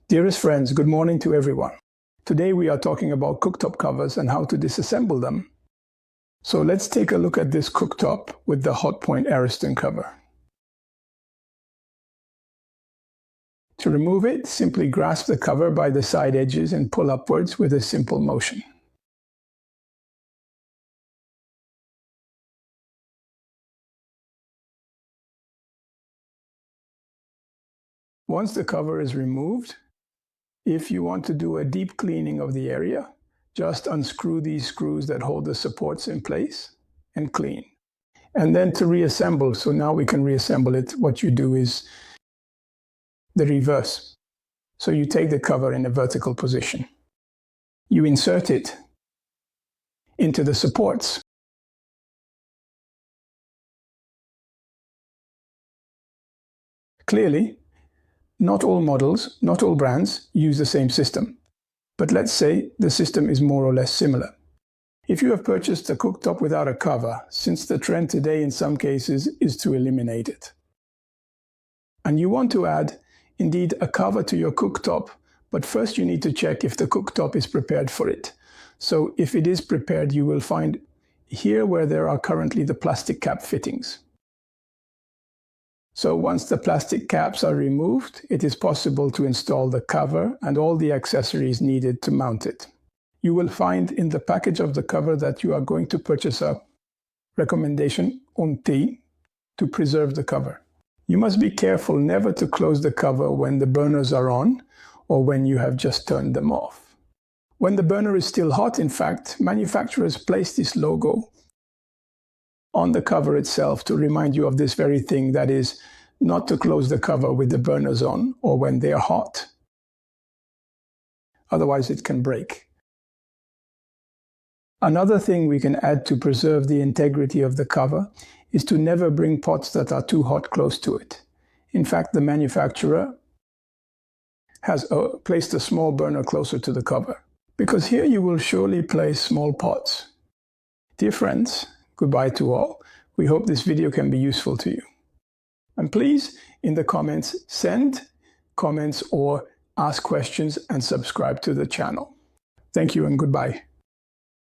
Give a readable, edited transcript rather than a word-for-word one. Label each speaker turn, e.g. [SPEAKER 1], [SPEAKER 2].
[SPEAKER 1] Dearest friends, good morning to everyone. Today we are talking about cooktop covers and how to disassemble them. So let's take a look at this cooktop with the Hotpoint Ariston cover. To remove it, simply grasp the cover by the side edges and pull upwards with a simple motion. Once the cover is removed, if you want to do a deep cleaning of the area, just unscrew these screws that hold the supports in place and clean. And then to reassemble, so now we can reassemble it, what you do is the reverse. So you take the cover in a vertical position. You insert it into the supports. Clearly, not all models, not all brands use the same system. But let's say the system is more or less similar. If you have purchased a cooktop without a cover, since the trend today in some cases is to eliminate it, and you want to add, indeed, a cover to your cooktop, but first you need to check if the cooktop is prepared for it. So if it is prepared, you will find here where there are currently the plastic cap fittings. So once the plastic caps are removed, it is possible to install the cover and all the accessories needed to mount it. You will find in the package of the cover that you are going to purchase a recommendation on T to preserve the cover. You must be careful never to close the cover when the burners are on or when you have just turned them off. When the burner is still hot, in fact, manufacturers place this logo on the cover itself to remind you of this very thing, that is, not to close the cover with the burners on or when they are hot. Otherwise it can break. Another thing we can add to preserve the integrity of the cover is to never bring pots that are too hot close to it. In fact, the manufacturer has placed a small burner closer to the cover, because here you will surely place small pots. Dear friends, goodbye to all. We hope this video can be useful to you. And please, in the comments, send comments or ask questions and subscribe to the channel. Thank you and goodbye.